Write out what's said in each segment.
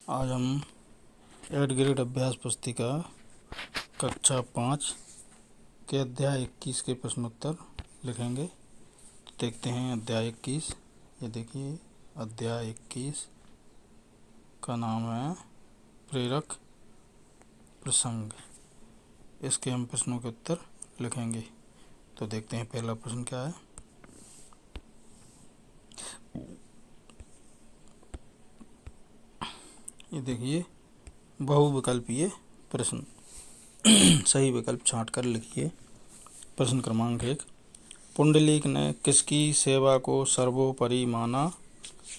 आज हम 8 ग्रेड अभ्यास पुस्तिका कक्षा 5 के अध्याय 21 के प्रश्नोत्तर लिखेंगे। तो देखते हैं अध्याय 21। ये देखिए अध्याय 21 का नाम है प्रेरक प्रसंग। इसके हम प्रश्नों के उत्तर लिखेंगे। तो देखते हैं पहला प्रश्न क्या है। ये देखिए बहुविकल्पीय प्रश्न। सही विकल्प छांट कर लिखिए। प्रश्न क्रमांक 1, पुंडलीक ने किसकी सेवा को सर्वोपरि माना?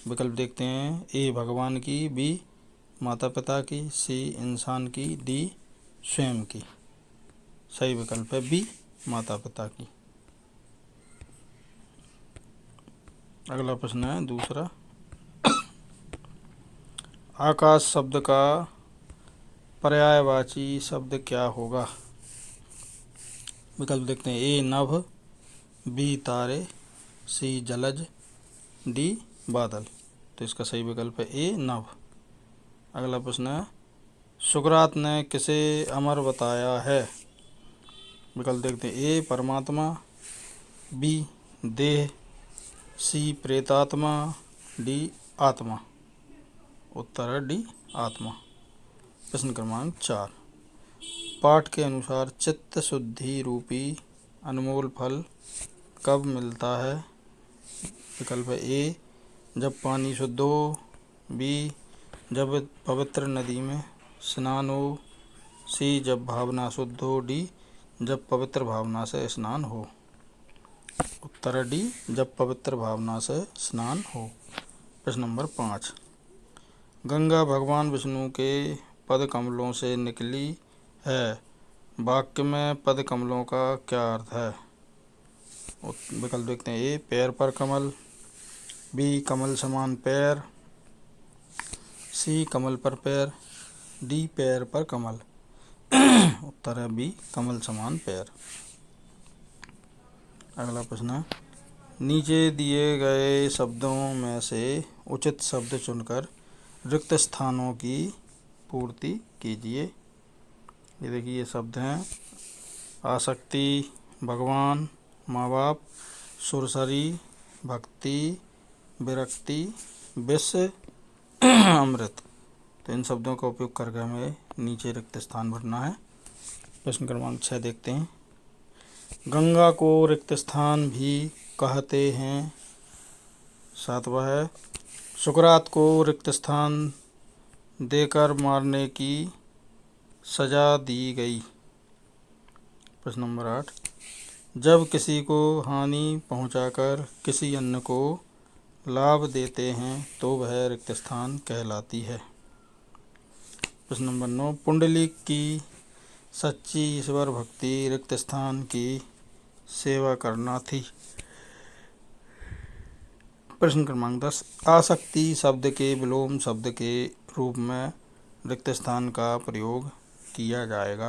विकल्प देखते हैं। ए भगवान की, बी माता पिता की, सी इंसान की, डी स्वयं की। सही विकल्प है बी माता पिता की। अगला प्रश्न है दूसरा, आकाश शब्द का पर्यायवाची शब्द क्या होगा? विकल्प देखते हैं। ए नभ, बी तारे, सी जलज, डी बादल। तो इसका सही विकल्प है ए नभ। अगला प्रश्न है, सुकरात ने किसे अमर बताया है? विकल्प देखते हैं। ए परमात्मा, बी देह, सी प्रेतात्मा, डी आत्मा। उत्तर है डी आत्मा। प्रश्न क्रमांक 4, पाठ के अनुसार चित्त शुद्धि रूपी अनमोल फल कब मिलता है? विकल्प है। ए जब पानी शुद्ध हो, बी जब पवित्र नदी में स्नान हो, सी जब भावना शुद्ध हो, डी जब पवित्र भावना से स्नान हो। उत्तर है डी जब पवित्र भावना से स्नान हो। प्रश्न नंबर 5, गंगा भगवान विष्णु के पद कमलों से निकली है। वाक्य में पद कमलों का क्या अर्थ है? विकल्प देखते हैं। ए पैर पर कमल, बी कमल समान पैर, सी कमल पर पैर, डी पैर पर कमल। उत्तर है बी कमल समान पैर। अगला प्रश्न है, नीचे दिए गए शब्दों में से उचित शब्द चुनकर रिक्त स्थानों की पूर्ति कीजिए। ये देखिए ये शब्द हैं। आसक्ति, भगवान, माँ बाप, सुरसरी, भक्ति, विरक्ति, विष, अमृत। तो इन शब्दों का उपयोग करके हमें नीचे रिक्त स्थान भरना है। प्रश्न क्रमांक 6 देखते हैं। गंगा को रिक्त स्थान भी कहते हैं। 7वां है, सुकरात को रिक्त स्थान देकर मारने की सजा दी गई। प्रश्न नंबर 8, जब किसी को हानि पहुंचाकर किसी अन्य को लाभ देते हैं तो वह रिक्त स्थान कहलाती है। प्रश्न नंबर 9, पुंडलीक की सच्ची ईश्वर भक्ति रिक्त स्थान की सेवा करना थी। प्रश्न क्रमांक 10, आसक्ति शब्द के विलोम शब्द के रूप में रिक्त स्थान का प्रयोग किया जाएगा।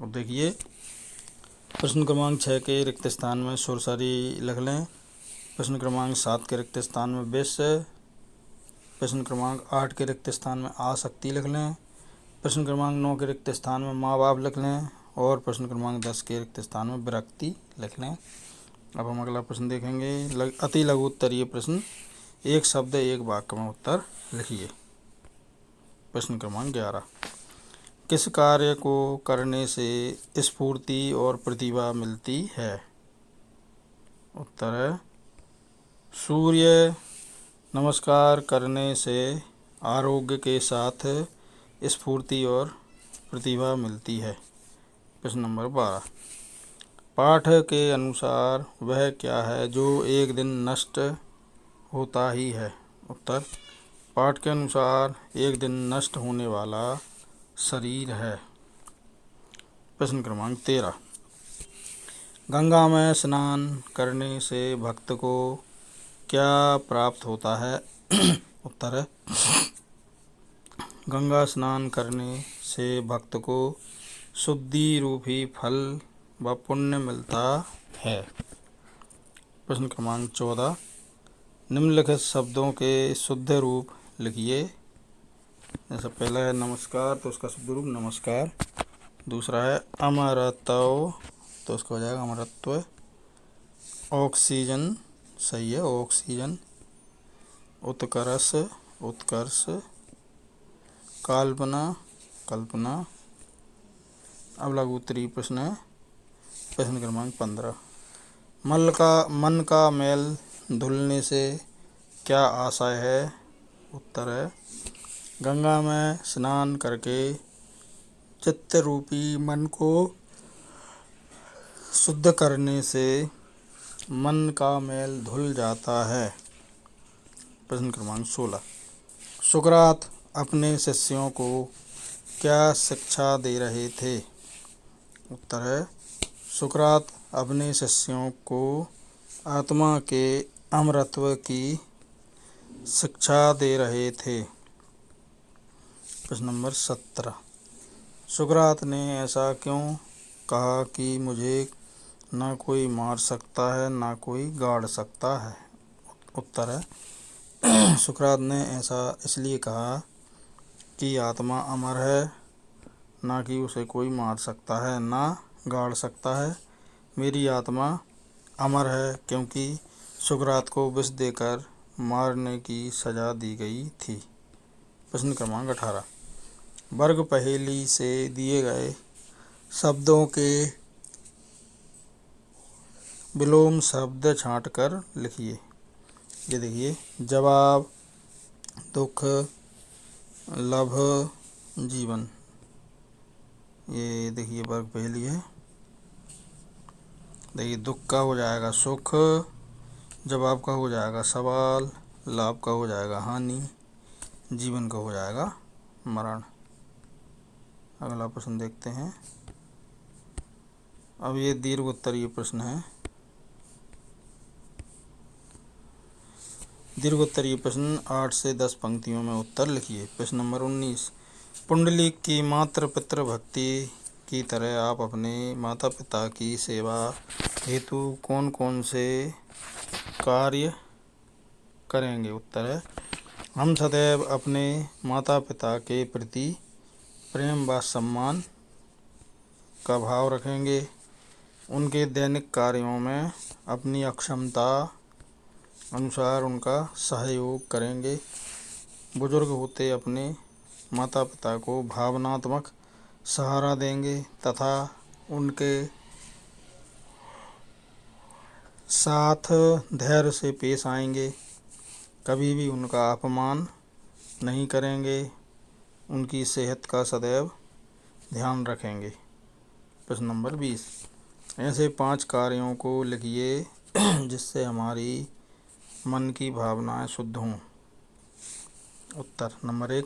और देखिए प्रश्न क्रमांक 6 के रिक्त स्थान में सुरसरी लिख लें। प्रश्न क्रमांक 7 के रिक्त स्थान में विष। प्रश्न क्रमांक 8 के रिक्त स्थान में आसक्ति लिख लें। प्रश्न क्रमांक 9 के रिक्त स्थान में माँ बाप लिख लें। और प्रश्न क्रमांक 10 के रिक्त स्थान में विरक्ति लिख लें। अब हम अगला प्रश्न देखेंगे। अति लघु उत्तरीय प्रश्न, एक शब्द एक वाक्य में उत्तर लिखिए। प्रश्न क्रमांक 11, किस कार्य को करने से स्फूर्ति और प्रतिभा मिलती है? उत्तर है सूर्य नमस्कार करने से आरोग्य के साथ स्फूर्ति और प्रतिभा मिलती है। प्रश्न नंबर 12, पाठ के अनुसार वह क्या है जो एक दिन नष्ट होता ही है? उत्तर, पाठ के अनुसार एक दिन नष्ट होने वाला शरीर है। प्रश्न क्रमांक 13, गंगा में स्नान करने से भक्त को क्या प्राप्त होता है? उत्तर है गंगा स्नान करने से भक्त को शुद्धि रूपी फल व पुण्य मिलता है। प्रश्न क्रमांक 14, निम्नलिखित शब्दों के शुद्ध रूप लिखिए। जैसे पहला है नमस्कार, तो उसका शब्द रूप नमस्कार। दूसरा है अमरत्व, तो उसका हो जाएगा अमरत्व। ऑक्सीजन, सही है, ऑक्सीजन। उत्कर्ष, उत्कर्ष। कल्पना, कल्पना। अब लघु उत्तरीय प्रश्न है, प्रश्न क्रमांक 15। मन का मैल धुलने से क्या आशय है? उत्तर है गंगा में स्नान करके चित्त रूपी मन को शुद्ध करने से मन का मैल धुल जाता है। प्रश्न क्रमांक 16। सुकरात अपने शिष्यों को क्या शिक्षा दे रहे थे? उत्तर है सुकरात अपने शिष्यों को आत्मा के अमरत्व की शिक्षा दे रहे थे। प्रश्न नंबर 17। सुकरात ने ऐसा क्यों कहा कि मुझे ना कोई मार सकता है ना कोई गाड़ सकता है? उत्तर है सुकरात ने ऐसा इसलिए कहा कि आत्मा अमर है, ना कि उसे कोई मार सकता है ना गाड़ सकता है। मेरी आत्मा अमर है क्योंकि सुकरात को विष देकर मारने की सजा दी गई थी। प्रश्न क्रमांक 18। वर्ग पहेली से दिए गए शब्दों के विलोम शब्द छांटकर लिखिए। ये देखिए, जवाब, दुख, लाभ, जीवन। ये देखिए वर्ग पहेली है। देखिए, दुख का हो जाएगा सुख, जवाब का हो जाएगा सवाल, लाभ का हो जाएगा हानि, जीवन का हो जाएगा मरण। अगला प्रश्न देखते हैं। अब ये दीर्घ उत्तरीय प्रश्न है। दीर्घ उत्तरीय प्रश्न 8 से 10 पंक्तियों में उत्तर लिखिए। प्रश्न नंबर 19। पुंडलीक की मातृ पितृ भक्ति की तरह आप अपने माता पिता की सेवा हेतु कौन कौन से कार्य करेंगे? उत्तर है हम सदैव अपने माता पिता के प्रति प्रेम व सम्मान का भाव रखेंगे। उनके दैनिक कार्यों में अपनी अक्षमता अनुसार उनका सहयोग करेंगे। बुजुर्ग होते अपने माता पिता को भावनात्मक सहारा देंगे तथा उनके साथ धैर्य से पेश आएंगे। कभी भी उनका अपमान नहीं करेंगे। उनकी सेहत का सदैव ध्यान रखेंगे। प्रश्न नंबर 20। ऐसे 5 कार्यों को लिखिए जिससे हमारी मन की भावनाएं शुद्ध हों। उत्तर नंबर 1,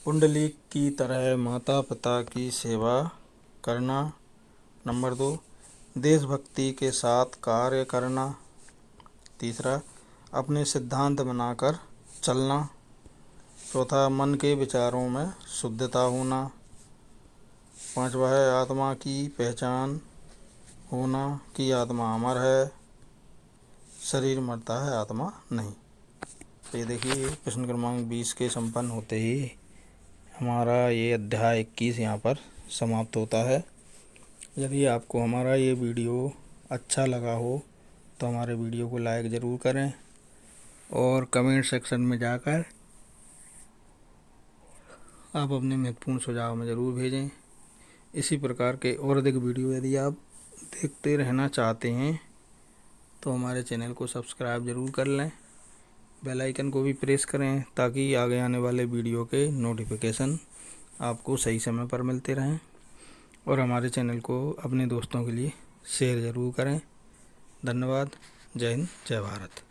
पुंडलीक की तरह माता पिता की सेवा करना। नंबर 2, देशभक्ति के साथ कार्य करना। तीसरा, अपने सिद्धांत बनाकर चलना। चौथा, मन के विचारों में शुद्धता होना। पांचवा है आत्मा की पहचान होना कि आत्मा अमर है, शरीर मरता है, आत्मा नहीं। तो ये देखिए, प्रश्न क्रमांक 20 के संपन्न होते ही हमारा ये अध्याय 21 यहाँ पर समाप्त होता है। यदि आपको हमारा ये वीडियो अच्छा लगा हो तो हमारे वीडियो को लाइक ज़रूर करें और कमेंट सेक्शन में जाकर आप अपने महत्वपूर्ण सुझाव में ज़रूर भेजें। इसी प्रकार के और अधिक वीडियो यदि आप देखते रहना चाहते हैं तो हमारे चैनल को सब्सक्राइब ज़रूर कर लें। बेल आइकन को भी प्रेस करें ताकि आगे आने वाले वीडियो के नोटिफिकेशन आपको सही समय पर मिलते रहें। और हमारे चैनल को अपने दोस्तों के लिए शेयर ज़रूर करें। धन्यवाद। जय हिंद, जय भारत।